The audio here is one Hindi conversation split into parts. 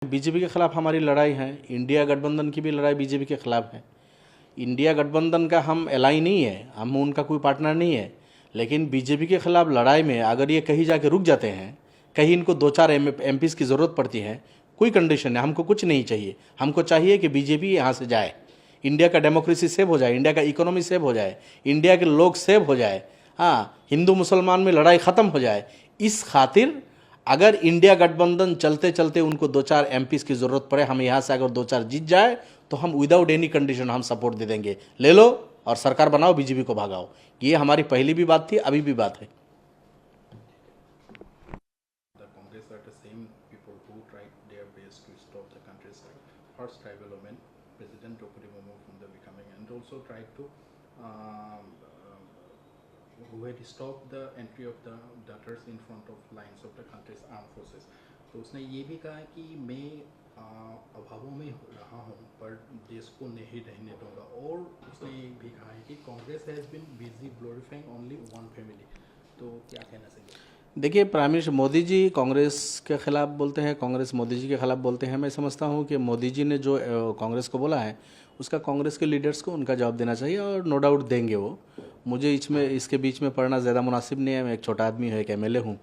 बीजेपी के खिलाफ हमारी लड़ाई है, इंडिया गठबंधन की भी लड़ाई बीजेपी के खिलाफ है। इंडिया गठबंधन का हम एलाई नहीं है, हम उनका कोई पार्टनर नहीं है, लेकिन बीजेपी के खिलाफ लड़ाई में अगर ये कहीं जाके रुक जाते हैं, कहीं इनको 2-4 एमपीज़ की ज़रूरत पड़ती है, कोई कंडीशन है, हमको कुछ नहीं चाहिए। हमको चाहिए कि बीजेपी यहाँ से जाए, इंडिया का डेमोक्रेसी सेव हो जाए, इंडिया का इकोनॉमी सेव हो जाए, इंडिया के लोग सेव हो जाए, हाँ, हिंदू मुसलमान में लड़ाई ख़त्म हो जाए। इस खातिर अगर इंडिया गठबंधन चलते चलते उनको 2-4 एमपीज़ की ज़रूरत पड़े, हम यहाँ से अगर 2-4 जीत जाए तो हम विदाउट एनी कंडीशन हम सपोर्ट दे देंगे। ले लो और सरकार बनाओ, बीजेपी को भगाओ। ये हमारी पहली भी बात थी, अभी भी बात है। Congress are the same people who tried their best to stop the country's first tribal woman, President Draupadi Murmu, from the becoming, and also tried to who had stopped the entry of the daughters in front of lines of the country's armed forces. तो उसने ये भी कहा कि मैं अभावों में रहा हूँ पर देश को नहीं रहने दूंगा, और उसने ये भी कहा है कि Congress has been busy glorifying only one family. तो क्या कहना चाहिए? देखिए, प्राइम मिनिस्टर मोदी जी कांग्रेस के खिलाफ बोलते हैं, कांग्रेस मोदी जी के खिलाफ बोलते हैं। मैं समझता हूं कि मोदी जी ने जो कांग्रेस को बोला है उसका कांग्रेस के लीडर्स को उनका जवाब देना चाहिए, और नो डाउट देंगे वो। मुझे इसके बीच में पढ़ना ज़्यादा मुनासिब नहीं है। मैं एक छोटा आदमी हूँ, एक एमएलए हूँ,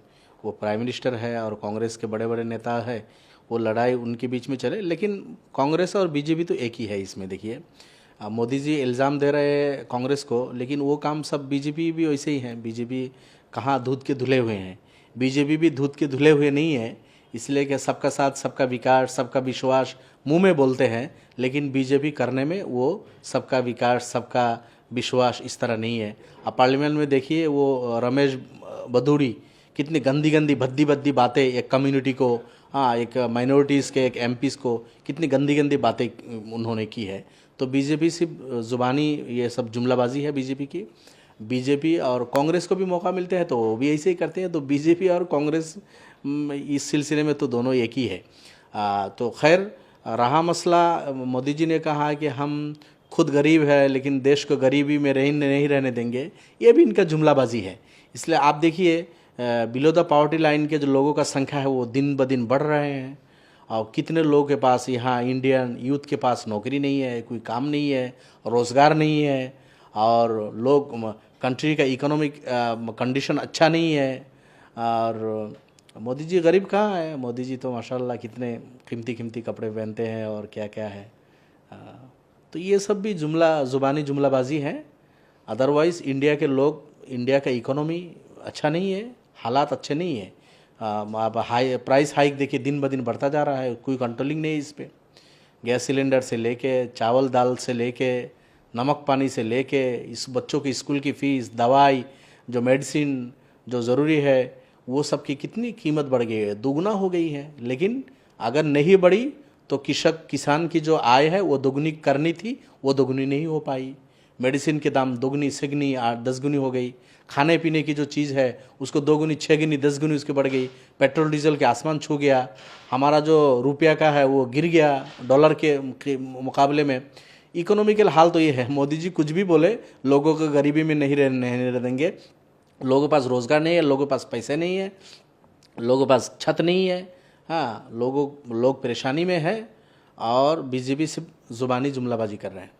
वो प्राइम मिनिस्टर है और कांग्रेस के बड़े बड़े नेता है, वो लड़ाई उनके बीच में चले। लेकिन कांग्रेस और बीजेपी तो एक ही है इसमें। देखिए, मोदी जी इल्ज़ाम दे रहे हैं कांग्रेस को, लेकिन वो काम सब बीजेपी भी वैसे ही हैं। बीजेपी कहाँ दूध के धुले हुए हैं, बीजेपी भी दूध के धुले हुए नहीं है। इसलिए कि सबका साथ, सबका विकास, सबका विश्वास मुंह में बोलते हैं, लेकिन बीजेपी करने में वो सबका विकास, सबका विश्वास इस तरह नहीं है। अब पार्लियामेंट में देखिए, वो रमेश बदूड़ी कितनी गंदी गंदी भद्दी भद्दी बातें एक कम्युनिटी को, हाँ, एक माइनॉरिटीज़ के, एक एमपीज़ को कितनी गंदी गंदी बातें उन्होंने की है। तो बीजेपी सिर्फ ज़ुबानी ये सब जुमलाबाजी है बीजेपी की। बीजेपी और कांग्रेस को भी मौका मिलते हैं तो वो भी ऐसे ही करते हैं। तो बीजेपी और कांग्रेस इस सिलसिले में तो दोनों एक ही है। तो खैर, रहा मसला, मोदी जी ने कहा कि हम खुद गरीब है लेकिन देश को गरीबी में नहीं रहने देंगे, ये भी इनका जुमलाबाजी है। इसलिए आप देखिए, बिलो द पॉवर्टी लाइन के जो लोगों का संख्या है वो दिन ब दिन बढ़ रहे हैं, और कितने लोगों के पास, यहाँ इंडियन यूथ के पास नौकरी नहीं है, कोई काम नहीं है, रोज़गार नहीं है, और लोग, कंट्री का इकोनॉमिक कंडीशन अच्छा नहीं है। और मोदी जी गरीब कहाँ है? मोदी जी तो माशाल्लाह कितने कीमती कीमती कपड़े पहनते हैं और क्या क्या है। तो ये सब भी ज़ुबानी जुमलाबाजी है। अदरवाइज़ इंडिया के लोग, इंडिया का इकोनॉमी अच्छा नहीं है, हालात अच्छे नहीं है। अब प्राइस हाइक देखिए दिन ब दिन बढ़ता जा रहा है, कोई कंट्रोलिंग नहीं है इस पर। गैस सिलेंडर से लेके, चावल दाल से लेके, नमक पानी से लेके, इस बच्चों की स्कूल की फ़ीस, दवाई, जो मेडिसिन जो ज़रूरी है, वो सब की कितनी कीमत बढ़ गई है, दुगना हो गई है। लेकिन अगर नहीं बढ़ी तो किसान की जो आय है वो दोगुनी करनी थी, वो दोगुनी नहीं हो पाई। मेडिसिन के दाम दोगुनी, सिगुनी, 8-10 गुनी हो गई। खाने पीने की जो चीज़ है उसको 2 गुनी, 6 गुनी, 10 गुनी उसकी बढ़ गई। पेट्रोल डीजल के आसमान छू गया। हमारा जो रुपया का है वो गिर गया डॉलर के मुकाबले में। इकोनॉमिकल हाल तो ये है। मोदी जी कुछ भी बोले, लोगों को गरीबी में नहीं रहने देंगे। लोगों के पास रोज़गार नहीं है, लोगों के पास पैसे नहीं है, लोगों के पास छत नहीं है, हाँ, लोग परेशानी में है, और बीजेपी सिर्फ ज़ुबानी जुमलाबाजी कर रहे हैं।